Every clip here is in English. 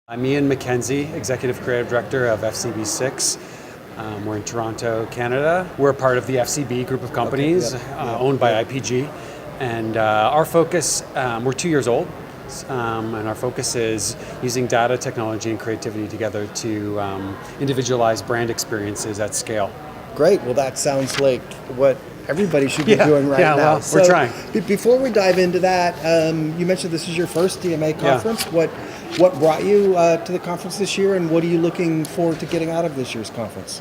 I'm Ian Mackenzie, Executive Creative Director of FCB6. We're in Toronto, Canada. We're part of the FCB group of companies owned by IPG. And our focus, we're 2 years old, and our focus is using data, technology, and creativity together to individualize brand experiences at scale. Great. Well, that sounds like what everybody should be doing right now. Well, we're trying. Before we dive into that, you mentioned this is your first DMA conference. What brought you to the conference this year, and what are you looking forward to getting out of this year's conference?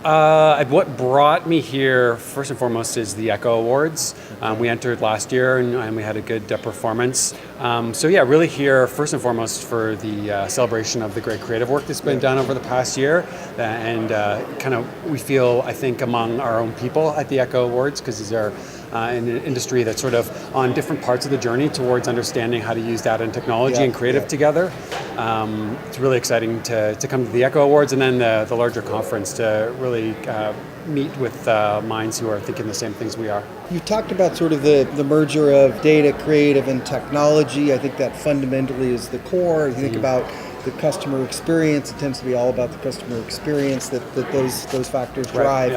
What brought me here, first and foremost, is the Echo Awards. We entered last year and we had a good performance. Really here, first and foremost, for the celebration of the great creative work that's been done over the past year. And we feel, I think, among our own people at the Echo Awards, because these are in an industry that's sort of on different parts of the journey towards understanding how to use data and technology and creative together. It's really exciting to come to the Echo Awards and then the larger conference to really meet with minds who are thinking the same things we are. You talked about sort of the merger of data, creative, and technology. I think that fundamentally is the core. You think about the customer experience, it tends to be all about the customer experience that those factors drive.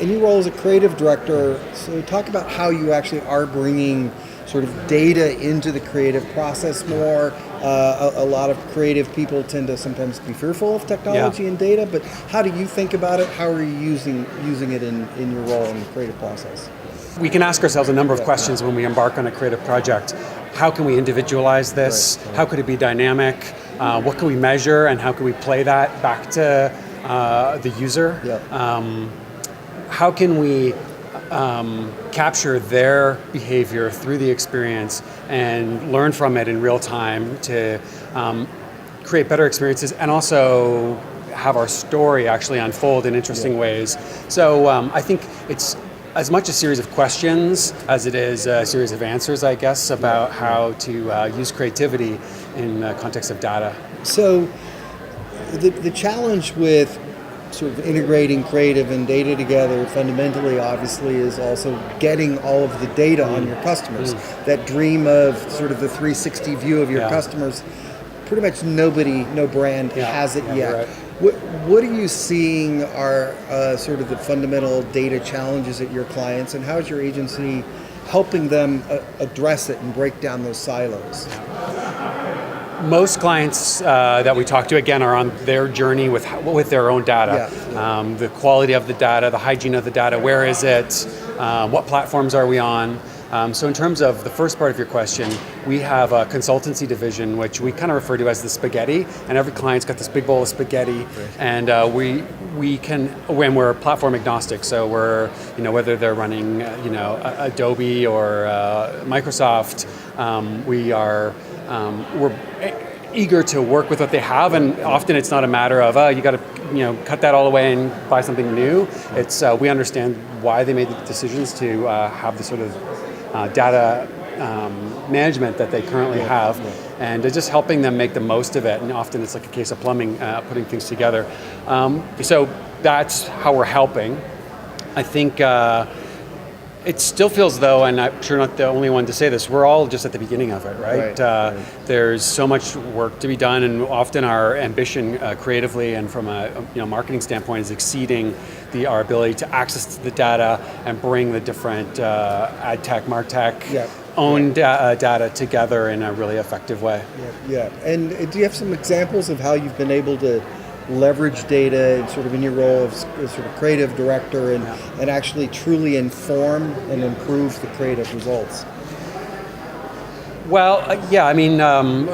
In your role as a creative director, so talk about how you actually are bringing sort of data into the creative process more. A lot of creative people tend to sometimes be fearful of technology and data, but how do you think about it? How are you using it in your role in the creative process? We can ask ourselves a number of questions when we embark on a creative project. How can we individualize this? How could it be dynamic? What can we measure, and how can we play that back to the user? How can we capture their behavior through the experience and learn from it in real time to create better experiences and also have our story actually unfold in interesting ways. So I think it's as much a series of questions as it is a series of answers, I guess, about how to use creativity in the context of data. So the challenge with sort of integrating creative and data together fundamentally, obviously, is also getting all of the data on your customers. That dream of sort of the 360 view of your customers, pretty much no brand has it yet. Right. What are you seeing are sort of the fundamental data challenges at your clients, and how is your agency helping them address it and break down those silos? Most clients that we talk to, again, are on their journey with their own data. The quality of the data, the hygiene of the data, where is it, what platforms are we on? So in terms of the first part of your question, we have a consultancy division, which we kind of refer to as the spaghetti, and every client's got this big bowl of spaghetti, and we can, when we're platform agnostic, so we're, whether they're running, Adobe or Microsoft, we're eager to work with what they have, and often it's not a matter of you got to cut that all away and buy something new. It's we understand why they made the decisions to have the sort of data management that they currently have, and just helping them make the most of it. And often it's like a case of plumbing, putting things together. So that's how we're helping. I think it still feels though, and I'm sure not the only one to say this, we're all just at the beginning of it, right? There's so much work to be done, and often our ambition creatively and from a marketing standpoint is exceeding our ability to access the data and bring the different ad tech, martech, own data together in a really effective way. And do you have some examples of how you've been able to leverage data sort of in your role as sort of creative director and actually truly inform and improve the creative results? Well,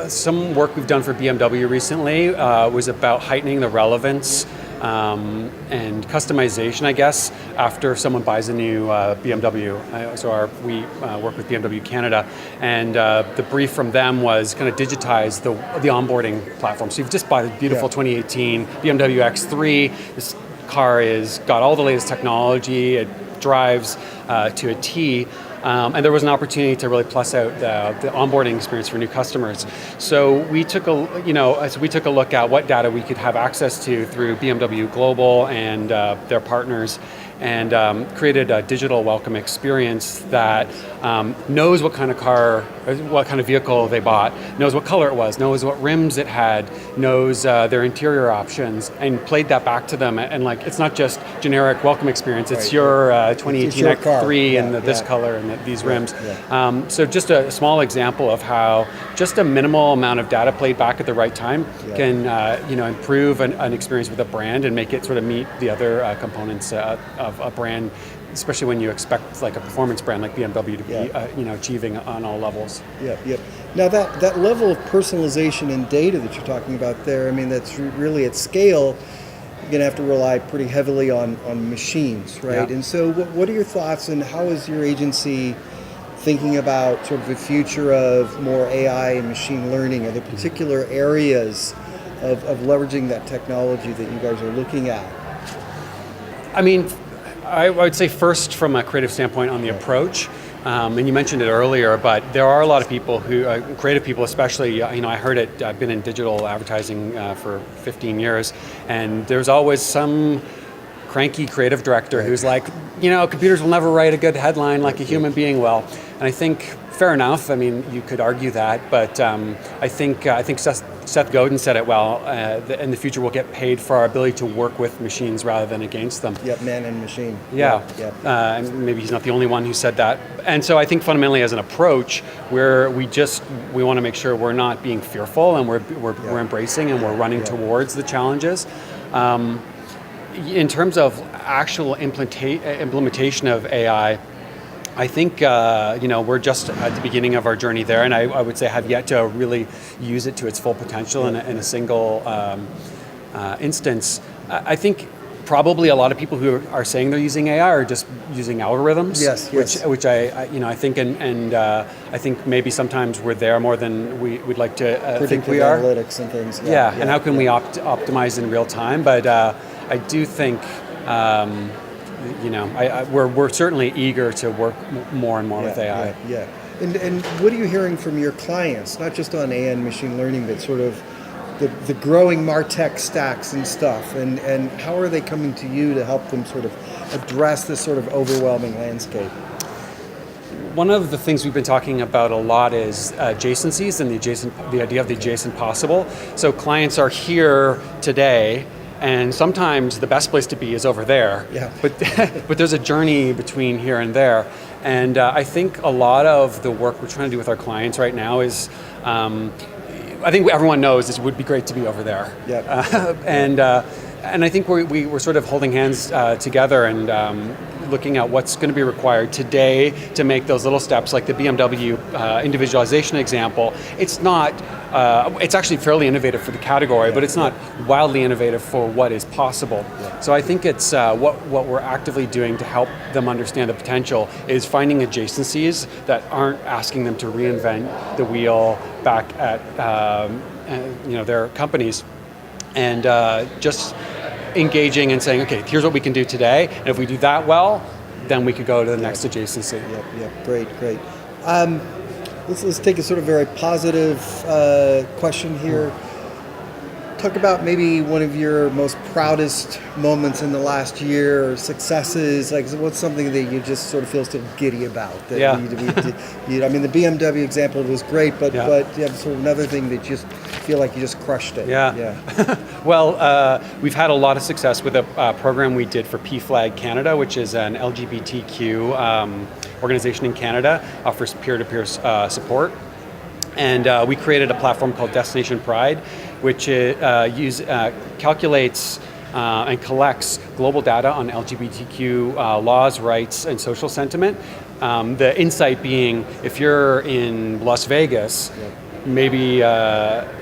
some work we've done for BMW recently was about heightening the relevance and customization, I guess, after someone buys a new BMW. We work with BMW Canada, and the brief from them was kind of digitize the onboarding platform. So you've just bought a beautiful 2018 BMW X3. This car is got all the latest technology. It drives to a T. And there was an opportunity to really plus out the onboarding experience for new customers. So we took a look at what data we could have access to through BMW Global and their partners, and created a digital welcome experience that knows what kind of car what kind of vehicle they bought, knows what color it was, knows what rims it had, knows their interior options, and played that back to them. And like, it's not just generic welcome experience, it's your 2018 X3 and this color and these rims. So just a small example of how just a minimal amount of data played back at the right time can improve an experience with a brand and make it sort of meet the other components of a brand, especially when you expect like a performance brand like BMW to be achieving on all levels. Now that level of personalization and data that you're talking about there, I mean, that's really at scale. You're going to have to rely pretty heavily on machines, right? And so what are your thoughts, and how is your agency thinking about sort of the future of more AI and machine learning? Are there particular areas of leveraging that technology that you guys are looking at? I mean, I would say first from a creative standpoint on the approach, and you mentioned it earlier, but there are a lot of people who, creative people especially, I heard it, I've been in digital advertising for 15 years, and there's always some cranky creative director who's like, computers will never write a good headline like a human being will. And I think, fair enough, I mean, you could argue that, but I think Seth Godin said it well, in the future we'll get paid for our ability to work with machines rather than against them. Man and machine. And maybe he's not the only one who said that. And so I think fundamentally as an approach, we want to make sure we're not being fearful, and we're embracing and we're running towards the challenges. In terms of actual implementation of AI, I think we're just at the beginning of our journey there, and I would say have yet to really use it to its full potential in a single instance. I think probably a lot of people who are saying they're using AI are just using algorithms, which I think and I think maybe sometimes we're there more than we'd like to think we are. Analytics and things. And how can we optimize in real time? But I do think. We're certainly eager to work more and more with AI. And what are you hearing from your clients, not just on AI and machine learning, but sort of the growing MarTech stacks and stuff, and how are they coming to you to help them sort of address this sort of overwhelming landscape? One of the things we've been talking about a lot is adjacencies and the idea of the adjacent possible. So clients are here today, and sometimes the best place to be is over there. But there's a journey between here and there. And I think a lot of the work we're trying to do with our clients right now is, I think everyone knows this would be great to be over there. And I think we're sort of holding hands together and looking at what's going to be required today to make those little steps, like the BMW individualization example. It's not, it's actually fairly innovative for the category, but it's not wildly innovative for what is possible. So I think it's what we're actively doing to help them understand the potential is finding adjacencies that aren't asking them to reinvent the wheel back at their companies, and just engaging and saying, okay, here's what we can do today, and if we do that well, then we could go to the next adjacency. Great. Let's take a sort of very positive question here. Talk about maybe one of your most proudest moments in the last year, or successes. Like, what's something that you just sort of feel still giddy about? I mean, the BMW example was great, but you have sort of another thing that you just feel like you just crushed it. Well, we've had a lot of success with a program we did for PFLAG Canada, which is an LGBTQ organization in Canada, offers peer-to-peer support. And we created a platform called Destination Pride, which calculates and collects global data on LGBTQ laws, rights, and social sentiment. The insight being, if you're in Las Vegas, maybe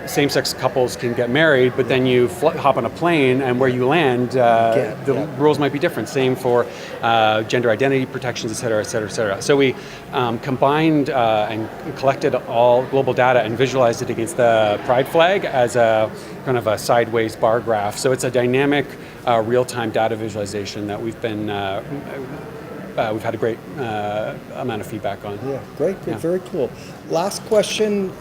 same-sex couples can get married, but then you hop on a plane, and where you land, the rules might be different. Same for gender identity protections, et cetera, et cetera, et cetera. So we combined and collected all global data and visualized it against the pride flag as a kind of a sideways bar graph. So it's a dynamic, real-time data visualization that we've been we've had a great amount of feedback on. Great, very cool. Last question.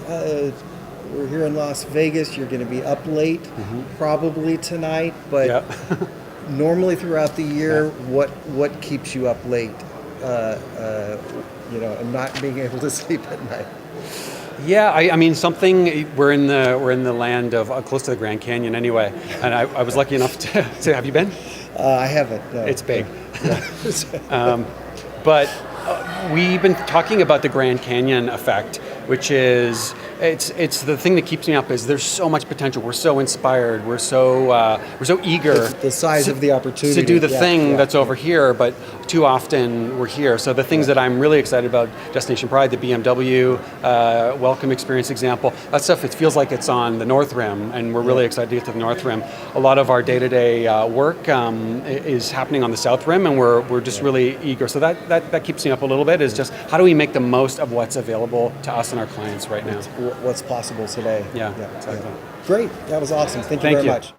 We're here in Las Vegas. You're going to be up late, probably tonight, but normally throughout the year, what keeps you up late? And not being able to sleep at night? Yeah, I mean something. We're in the land of close to the Grand Canyon anyway, and I was lucky enough to have you been? I haven't. No. It's big, but we've been talking about the Grand Canyon effect, which is it's the thing that keeps me up. Is there's so much potential. We're so inspired. We're so eager. The size of the opportunity to do the thing that's over here, but too often we're here. So the things that I'm really excited about, Destination Pride, the BMW welcome experience example, that stuff, it feels like it's on the North Rim, and we're really excited to get to the North Rim. A lot of our day-to-day work is happening on the South Rim, and we're just really eager. So that keeps me up a little bit, is just how do we make the most of what's available to us and our clients right now? What's possible today. Yeah, exactly. Great. That was awesome. Thank you very much.